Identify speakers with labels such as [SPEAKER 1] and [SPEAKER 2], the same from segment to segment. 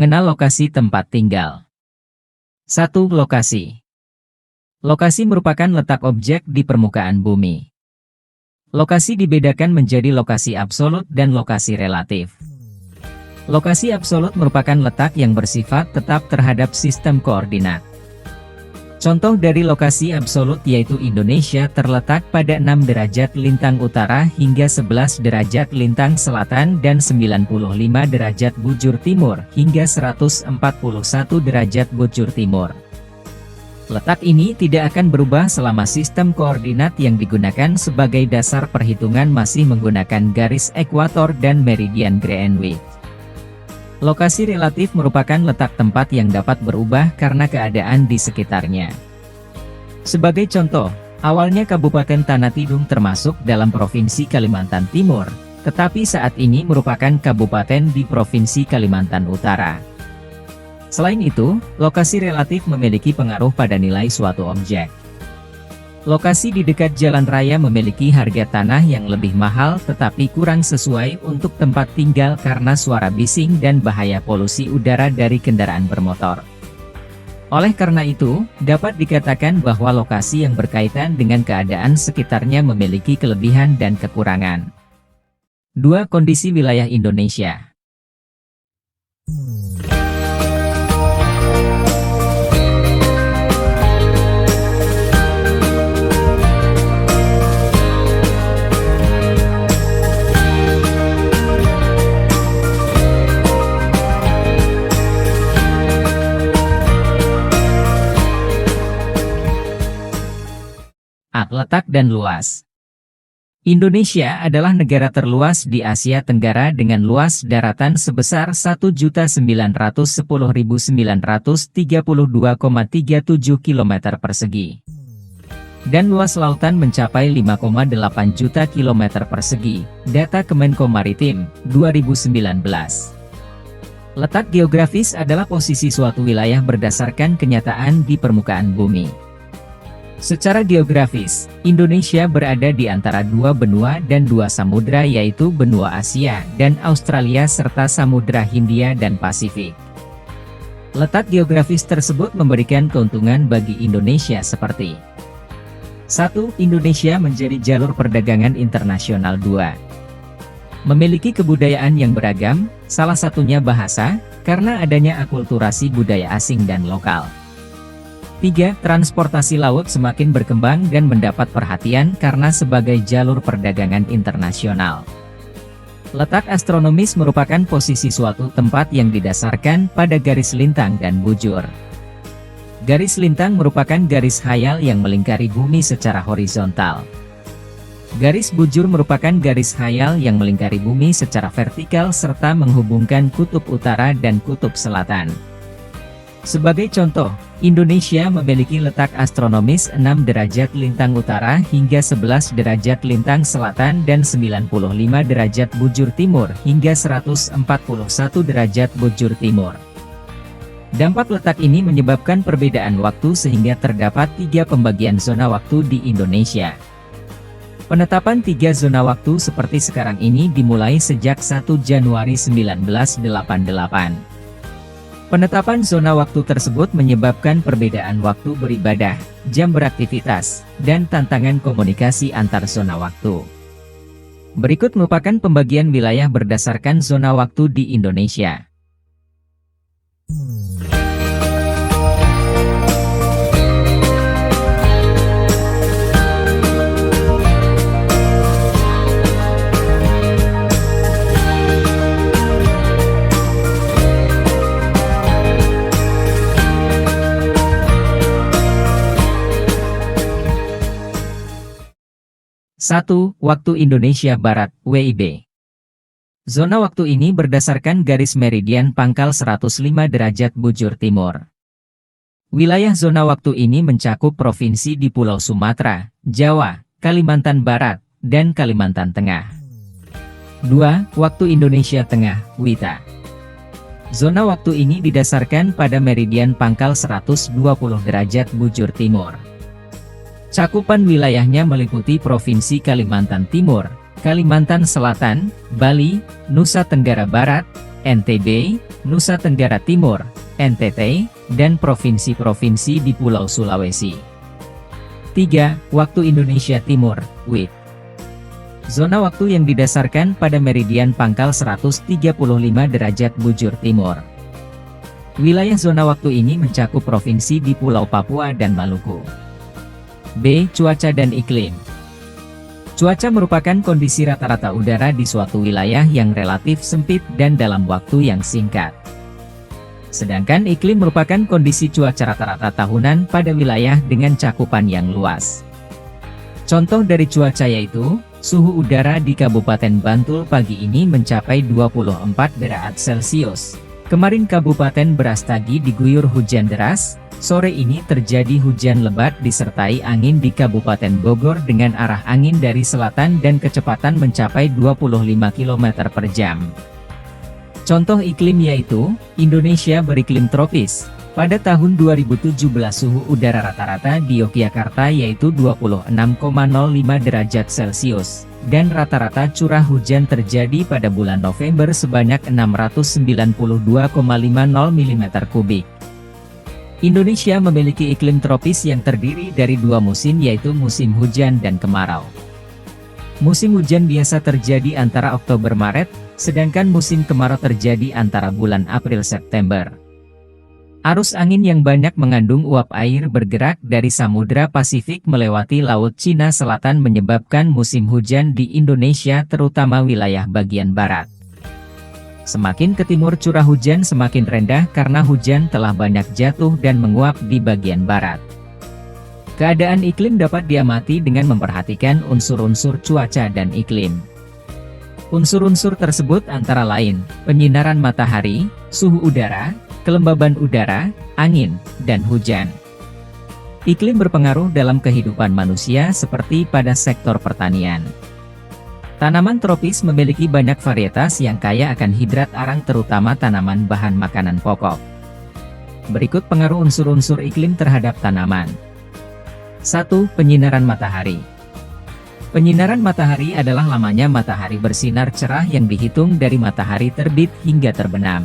[SPEAKER 1] Mengenal lokasi tempat tinggal. 1. Lokasi. Lokasi merupakan letak objek di permukaan bumi. Lokasi dibedakan menjadi lokasi absolut dan lokasi relatif. Lokasi absolut merupakan letak yang bersifat tetap terhadap sistem koordinat. Contoh dari lokasi absolut yaitu Indonesia terletak pada 6 derajat lintang utara hingga 11 derajat lintang selatan dan 95 derajat bujur timur hingga 141 derajat bujur timur. Letak ini tidak akan berubah selama sistem koordinat yang digunakan sebagai dasar perhitungan masih menggunakan garis ekuator dan meridian Greenwich. Lokasi relatif merupakan letak tempat yang dapat berubah karena keadaan di sekitarnya. Sebagai contoh, awalnya Kabupaten Tanah Tidung termasuk dalam Provinsi Kalimantan Timur, tetapi saat ini merupakan kabupaten di Provinsi Kalimantan Utara. Selain itu, lokasi relatif memiliki pengaruh pada nilai suatu objek. Lokasi di dekat jalan raya memiliki harga tanah yang lebih mahal tetapi kurang sesuai untuk tempat tinggal karena suara bising dan bahaya polusi udara dari kendaraan bermotor. Oleh karena itu, dapat dikatakan bahwa lokasi yang berkaitan dengan keadaan sekitarnya memiliki kelebihan dan kekurangan. 2. Kondisi wilayah Indonesia. Letak dan luas. Indonesia adalah negara terluas di Asia Tenggara dengan luas daratan sebesar 1.910.932,37 km persegi. Dan luas lautan mencapai 5,8 juta km persegi, data Kemenko Maritim, 2019. Letak geografis adalah posisi suatu wilayah berdasarkan kenyataan di permukaan bumi. Secara geografis, Indonesia berada di antara dua benua dan dua samudra yaitu benua Asia dan Australia serta Samudra Hindia dan Pasifik. Letak geografis tersebut memberikan keuntungan bagi Indonesia seperti 1. Indonesia menjadi jalur perdagangan internasional. 2. Memiliki kebudayaan yang beragam, salah satunya bahasa, karena adanya akulturasi budaya asing dan lokal. 3. Transportasi laut semakin berkembang dan mendapat perhatian karena sebagai jalur perdagangan internasional. Letak astronomis merupakan posisi suatu tempat yang didasarkan pada garis lintang dan bujur. Garis lintang merupakan garis khayal yang melingkari bumi secara horizontal. Garis bujur merupakan garis khayal yang melingkari bumi secara vertikal serta menghubungkan kutub utara dan kutub selatan. Sebagai contoh, Indonesia memiliki letak astronomis 6 derajat lintang utara hingga 11 derajat lintang selatan dan 95 derajat bujur timur hingga 141 derajat bujur timur. Dampak letak ini menyebabkan perbedaan waktu sehingga terdapat 3 pembagian zona waktu di Indonesia. Penetapan 3 zona waktu seperti sekarang ini dimulai sejak 1 Januari 1988. Penetapan zona waktu tersebut menyebabkan perbedaan waktu beribadah, jam beraktivitas, dan tantangan komunikasi antar zona waktu. Berikut merupakan pembagian wilayah berdasarkan zona waktu di Indonesia. 1. Waktu Indonesia Barat, WIB. Zona waktu ini berdasarkan garis meridian pangkal 105 derajat bujur timur. Wilayah zona waktu ini mencakup provinsi di Pulau Sumatera, Jawa, Kalimantan Barat, dan Kalimantan Tengah. 2. Waktu Indonesia Tengah, WITA. Zona waktu ini didasarkan pada meridian pangkal 120 derajat bujur timur. Cakupan wilayahnya meliputi Provinsi Kalimantan Timur, Kalimantan Selatan, Bali, Nusa Tenggara Barat, NTB, Nusa Tenggara Timur, NTT, dan provinsi-provinsi di Pulau Sulawesi. 3. Waktu Indonesia Timur, WIT. Zona waktu yang didasarkan pada meridian pangkal 135 derajat bujur timur. Wilayah zona waktu ini mencakup provinsi di Pulau Papua dan Maluku. B. Cuaca dan iklim. Cuaca merupakan kondisi rata-rata udara di suatu wilayah yang relatif sempit dan dalam waktu yang singkat. Sedangkan iklim merupakan kondisi cuaca rata-rata tahunan pada wilayah dengan cakupan yang luas. Contoh dari cuaca yaitu, suhu udara di Kabupaten Bantul pagi ini mencapai 24 derajat Celcius. Kemarin Kabupaten Brastagi diguyur hujan deras, sore ini terjadi hujan lebat disertai angin di Kabupaten Bogor dengan arah angin dari selatan dan kecepatan mencapai 25 km per jam. Contoh iklim yaitu, Indonesia beriklim tropis. Pada tahun 2017 suhu udara rata-rata di Yogyakarta yaitu 26,05 derajat Celcius, dan rata-rata curah hujan terjadi pada bulan November sebanyak 692,50 mm kubik. Indonesia memiliki iklim tropis yang terdiri dari dua musim yaitu musim hujan dan kemarau. Musim hujan biasa terjadi antara Oktober-Maret, sedangkan musim kemarau terjadi antara bulan April-September. Arus angin yang banyak mengandung uap air bergerak dari Samudra Pasifik melewati Laut Cina Selatan menyebabkan musim hujan di Indonesia terutama wilayah bagian barat. Semakin ke timur curah hujan semakin rendah karena hujan telah banyak jatuh dan menguap di bagian barat. Keadaan iklim dapat diamati dengan memperhatikan unsur-unsur cuaca dan iklim. Unsur-unsur tersebut antara lain, penyinaran matahari, suhu udara, kelembaban udara, angin, dan hujan. Iklim berpengaruh dalam kehidupan manusia seperti pada sektor pertanian. Tanaman tropis memiliki banyak varietas yang kaya akan hidrat arang terutama tanaman bahan makanan pokok. Berikut pengaruh unsur-unsur iklim terhadap tanaman. 1. Penyinaran matahari. Penyinaran matahari adalah lamanya matahari bersinar cerah yang dihitung dari matahari terbit hingga terbenam.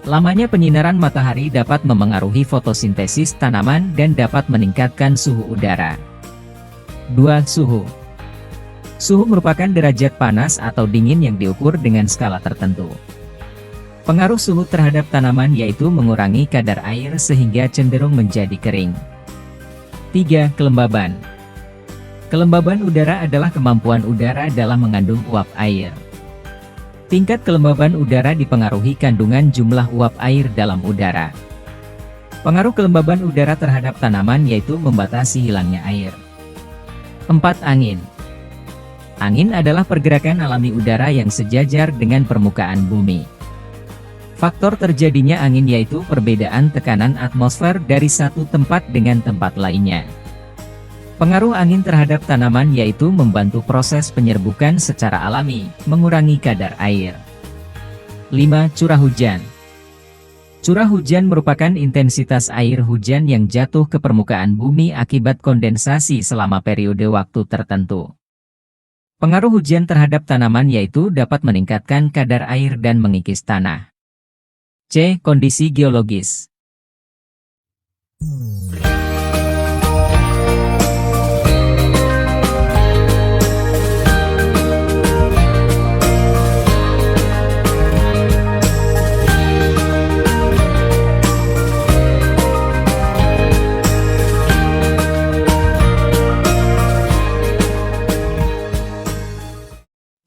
[SPEAKER 1] Lamanya penyinaran matahari dapat memengaruhi fotosintesis tanaman dan dapat meningkatkan suhu udara. 2. Suhu. Suhu merupakan derajat panas atau dingin yang diukur dengan skala tertentu. Pengaruh suhu terhadap tanaman yaitu mengurangi kadar air sehingga cenderung menjadi kering. 3. Kelembaban. Kelembaban udara adalah kemampuan udara dalam mengandung uap air. Tingkat kelembaban udara dipengaruhi kandungan jumlah uap air dalam udara. Pengaruh kelembaban udara terhadap tanaman yaitu membatasi hilangnya air. 4. Angin. Angin adalah pergerakan alami udara yang sejajar dengan permukaan bumi. Faktor terjadinya angin yaitu perbedaan tekanan atmosfer dari satu tempat dengan tempat lainnya. Pengaruh angin terhadap tanaman yaitu membantu proses penyerbukan secara alami, mengurangi kadar air. 5. Curah hujan. Curah hujan merupakan intensitas air hujan yang jatuh ke permukaan bumi akibat kondensasi selama periode waktu tertentu. Pengaruh hujan terhadap tanaman yaitu dapat meningkatkan kadar air dan mengikis tanah. C. Kondisi geologis.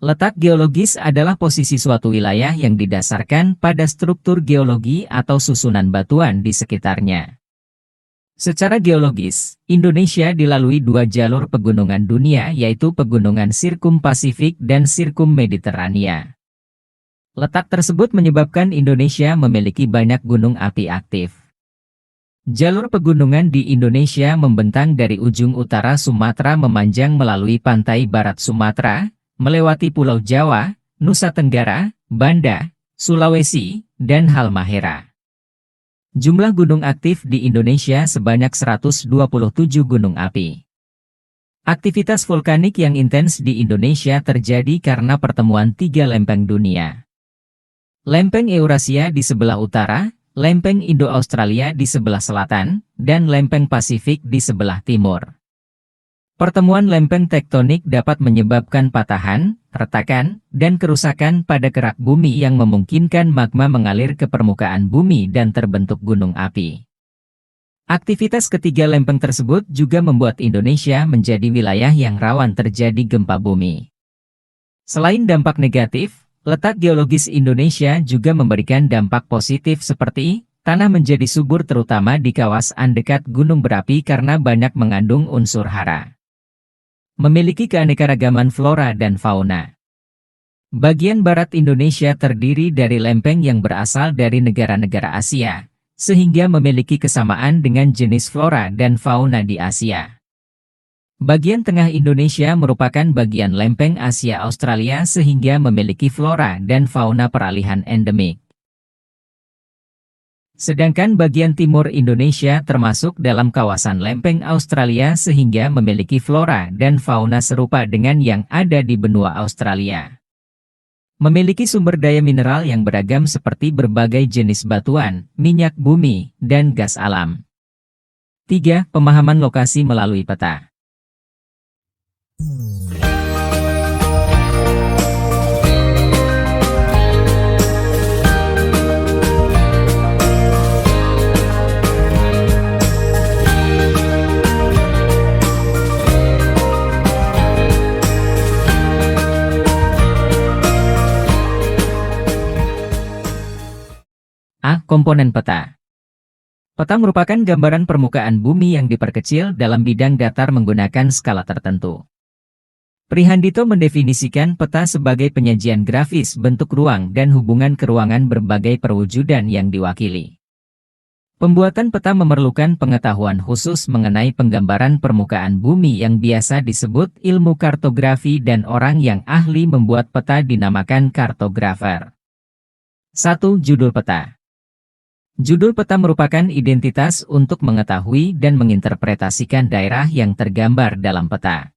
[SPEAKER 1] Letak geologis adalah posisi suatu wilayah yang didasarkan pada struktur geologi atau susunan batuan di sekitarnya. Secara geologis, Indonesia dilalui dua jalur pegunungan dunia yaitu pegunungan Sirkum-Pasifik dan Sirkum-Mediterania. Letak tersebut menyebabkan Indonesia memiliki banyak gunung api aktif. Jalur pegunungan di Indonesia membentang dari ujung utara Sumatera memanjang melalui pantai barat Sumatera, melewati Pulau Jawa, Nusa Tenggara, Banda, Sulawesi, dan Halmahera. Jumlah gunung aktif di Indonesia sebanyak 127 gunung api. Aktivitas vulkanik yang intens di Indonesia terjadi karena pertemuan tiga lempeng dunia. Lempeng Eurasia di sebelah utara, lempeng Indo-Australia di sebelah selatan, dan lempeng Pasifik di sebelah timur. Pertemuan lempeng tektonik dapat menyebabkan patahan, retakan, dan kerusakan pada kerak bumi yang memungkinkan magma mengalir ke permukaan bumi dan terbentuk gunung api. Aktivitas ketiga lempeng tersebut juga membuat Indonesia menjadi wilayah yang rawan terjadi gempa bumi. Selain dampak negatif, letak geologis Indonesia juga memberikan dampak positif seperti tanah menjadi subur terutama di kawasan dekat gunung berapi karena banyak mengandung unsur hara. Memiliki keanekaragaman flora dan fauna. Bagian barat Indonesia terdiri dari lempeng yang berasal dari negara-negara Asia, sehingga memiliki kesamaan dengan jenis flora dan fauna di Asia. Bagian tengah Indonesia merupakan bagian lempeng Asia Australia sehingga memiliki flora dan fauna peralihan endemik. Sedangkan bagian timur Indonesia termasuk dalam kawasan lempeng Australia sehingga memiliki flora dan fauna serupa dengan yang ada di benua Australia. Memiliki sumber daya mineral yang beragam seperti berbagai jenis batuan, minyak bumi, dan gas alam. 3. Pemahaman lokasi melalui peta. A. Komponen peta. Peta merupakan gambaran permukaan bumi yang diperkecil dalam bidang datar menggunakan skala tertentu. Prihandito mendefinisikan peta sebagai penyajian grafis bentuk ruang dan hubungan keruangan berbagai perwujudan yang diwakili. Pembuatan peta memerlukan pengetahuan khusus mengenai penggambaran permukaan bumi yang biasa disebut ilmu kartografi dan orang yang ahli membuat peta dinamakan kartografer. 1. Judul peta. Judul peta merupakan identitas untuk mengetahui dan menginterpretasikan daerah yang tergambar dalam peta.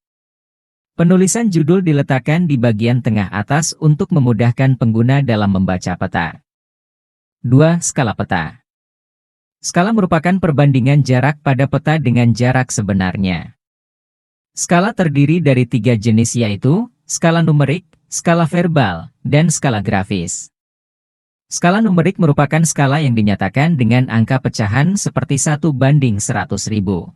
[SPEAKER 1] Penulisan judul diletakkan di bagian tengah atas untuk memudahkan pengguna dalam membaca peta. 2. Skala peta. Skala merupakan perbandingan jarak pada peta dengan jarak sebenarnya. Skala terdiri dari 3 jenis yaitu, skala numerik, skala verbal, dan skala grafis. Skala numerik merupakan skala yang dinyatakan dengan angka pecahan seperti 1:100.000.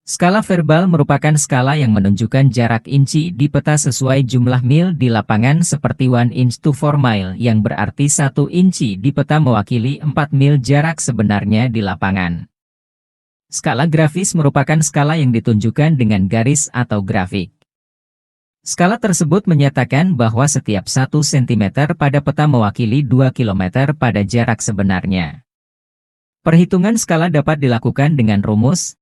[SPEAKER 1] Skala verbal merupakan skala yang menunjukkan jarak inci di peta sesuai jumlah mil di lapangan seperti 1 inch to 4 mile yang berarti 1 inci di peta mewakili 4 mil jarak sebenarnya di lapangan. Skala grafis merupakan skala yang ditunjukkan dengan garis atau grafik. Skala tersebut menyatakan bahwa setiap 1 cm pada peta mewakili 2 km pada jarak sebenarnya. Perhitungan skala dapat dilakukan dengan rumus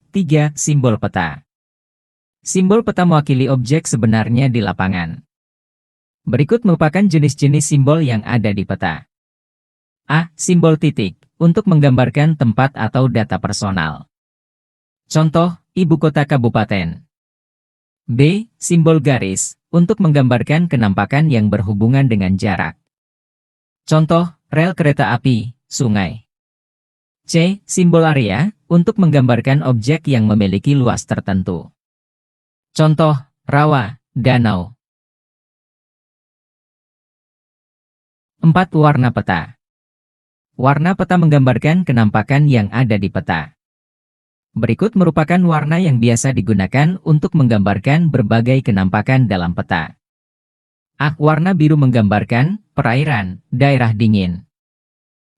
[SPEAKER 1] 3. Simbol peta. Simbol peta mewakili objek sebenarnya di lapangan. Berikut merupakan jenis-jenis simbol yang ada di peta. A. Simbol titik, untuk menggambarkan tempat atau data personal. Contoh, ibu kota kabupaten. B. Simbol garis, untuk menggambarkan kenampakan yang berhubungan dengan jarak. Contoh, rel kereta api, sungai. C. Simbol area, untuk menggambarkan objek yang memiliki luas tertentu. Contoh, rawa, danau. 4. Warna peta. Warna peta menggambarkan kenampakan yang ada di peta. Berikut merupakan warna yang biasa digunakan untuk menggambarkan berbagai kenampakan dalam peta. A. Warna biru menggambarkan perairan, daerah dingin.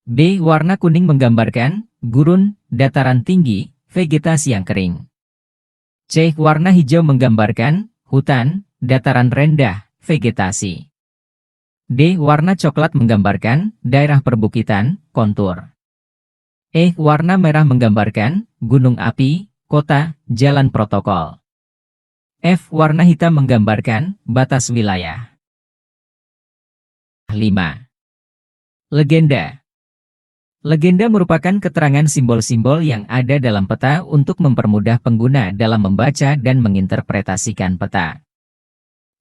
[SPEAKER 1] B. Warna kuning menggambarkan gurun, dataran tinggi, vegetasi yang kering. C. Warna hijau menggambarkan hutan, dataran rendah, vegetasi. D. Warna coklat menggambarkan daerah perbukitan, kontur. E. Warna merah menggambarkan gunung api, kota, jalan protokol. F. Warna hitam menggambarkan batas wilayah. 5. Legenda. Legenda merupakan keterangan simbol-simbol yang ada dalam peta untuk mempermudah pengguna dalam membaca dan menginterpretasikan peta.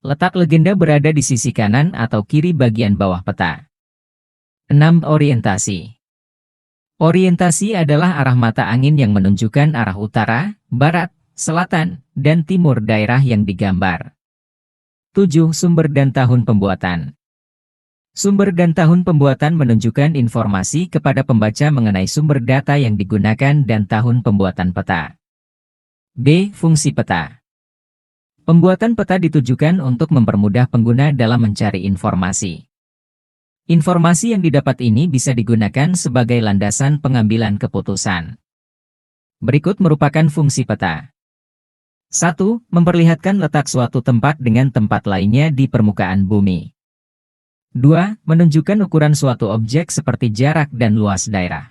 [SPEAKER 1] Letak legenda berada di sisi kanan atau kiri bagian bawah peta. 6. Orientasi. Orientasi adalah arah mata angin yang menunjukkan arah utara, barat, selatan, dan timur daerah yang digambar. 7. Sumber dan tahun pembuatan. Sumber dan tahun pembuatan menunjukkan informasi kepada pembaca mengenai sumber data yang digunakan dan tahun pembuatan peta. B. Fungsi peta. Pembuatan peta ditujukan untuk mempermudah pengguna dalam mencari informasi. Informasi yang didapat ini bisa digunakan sebagai landasan pengambilan keputusan. Berikut merupakan fungsi peta. 1. Memperlihatkan letak suatu tempat dengan tempat lainnya di permukaan bumi. 2. Menunjukkan ukuran suatu objek seperti jarak dan luas daerah.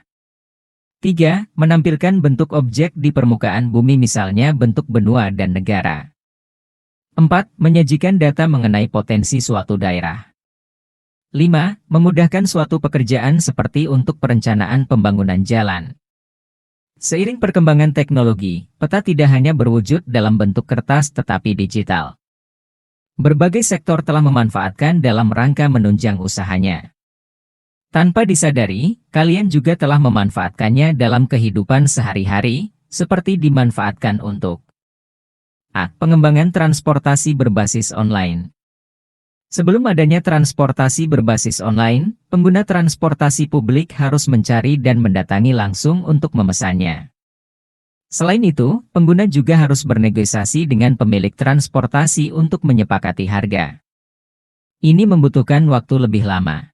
[SPEAKER 1] 3. Menampilkan bentuk objek di permukaan bumi misalnya bentuk benua dan negara. 4. Menyajikan data mengenai potensi suatu daerah. 5. Memudahkan suatu pekerjaan seperti untuk perencanaan pembangunan jalan. Seiring perkembangan teknologi, peta tidak hanya berwujud dalam bentuk kertas tetapi digital. Berbagai sektor telah memanfaatkan dalam rangka menunjang usahanya. Tanpa disadari, kalian juga telah memanfaatkannya dalam kehidupan sehari-hari, seperti dimanfaatkan untuk A. Pengembangan transportasi berbasis online. Sebelum adanya transportasi berbasis online, pengguna transportasi publik harus mencari dan mendatangi langsung untuk memesannya. Selain itu, pengguna juga harus bernegosiasi dengan pemilik transportasi untuk menyepakati harga. Ini membutuhkan waktu lebih lama.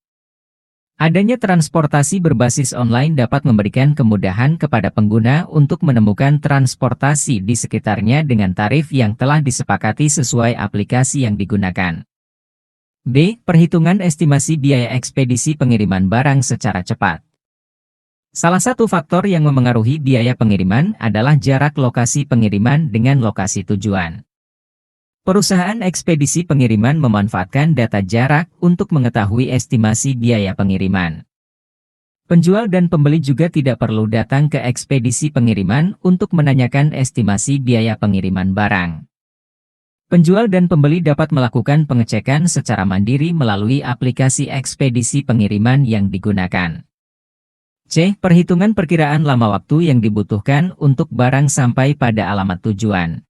[SPEAKER 1] Adanya transportasi berbasis online dapat memberikan kemudahan kepada pengguna untuk menemukan transportasi di sekitarnya dengan tarif yang telah disepakati sesuai aplikasi yang digunakan. B. Perhitungan estimasi biaya ekspedisi pengiriman barang secara cepat. Salah satu faktor yang memengaruhi biaya pengiriman adalah jarak lokasi pengiriman dengan lokasi tujuan. Perusahaan ekspedisi pengiriman memanfaatkan data jarak untuk mengetahui estimasi biaya pengiriman. Penjual dan pembeli juga tidak perlu datang ke ekspedisi pengiriman untuk menanyakan estimasi biaya pengiriman barang. Penjual dan pembeli dapat melakukan pengecekan secara mandiri melalui aplikasi ekspedisi pengiriman yang digunakan. C. Perhitungan perkiraan lama waktu yang dibutuhkan untuk barang sampai pada alamat tujuan.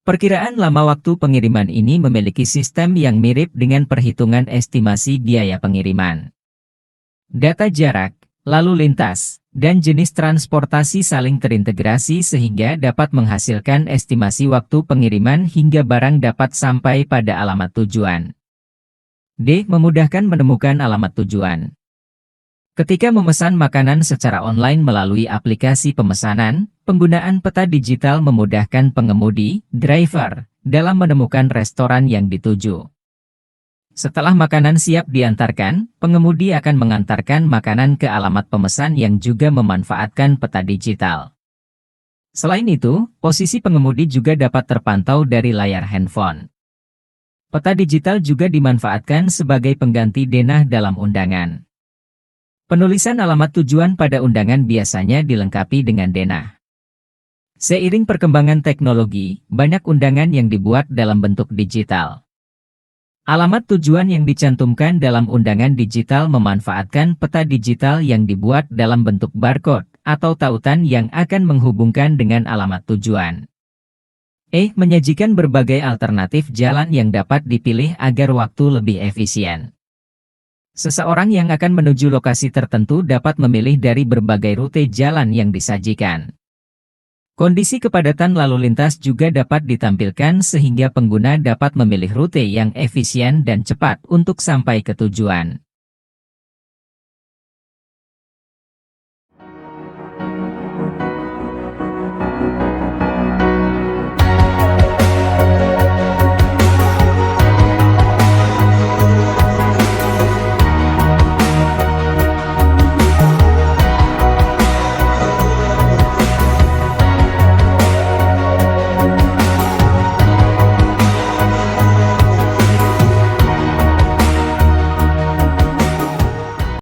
[SPEAKER 1] Perkiraan lama waktu pengiriman ini memiliki sistem yang mirip dengan perhitungan estimasi biaya pengiriman. Data jarak, lalu lintas, dan jenis transportasi saling terintegrasi sehingga dapat menghasilkan estimasi waktu pengiriman hingga barang dapat sampai pada alamat tujuan. D. Memudahkan menemukan alamat tujuan. Ketika memesan makanan secara online melalui aplikasi pemesanan, penggunaan peta digital memudahkan pengemudi, driver, dalam menemukan restoran yang dituju. Setelah makanan siap diantarkan, pengemudi akan mengantarkan makanan ke alamat pemesan yang juga memanfaatkan peta digital. Selain itu, posisi pengemudi juga dapat terpantau dari layar handphone. Peta digital juga dimanfaatkan sebagai pengganti denah dalam undangan. Penulisan alamat tujuan pada undangan biasanya dilengkapi dengan denah. Seiring perkembangan teknologi, banyak undangan yang dibuat dalam bentuk digital. Alamat tujuan yang dicantumkan dalam undangan digital memanfaatkan peta digital yang dibuat dalam bentuk barcode atau tautan yang akan menghubungkan dengan alamat tujuan. E. Menyajikan berbagai alternatif jalan yang dapat dipilih agar waktu lebih efisien. Seseorang yang akan menuju lokasi tertentu dapat memilih dari berbagai rute jalan yang disajikan. Kondisi kepadatan lalu lintas juga dapat ditampilkan sehingga pengguna dapat memilih rute yang efisien dan cepat untuk sampai ke tujuan.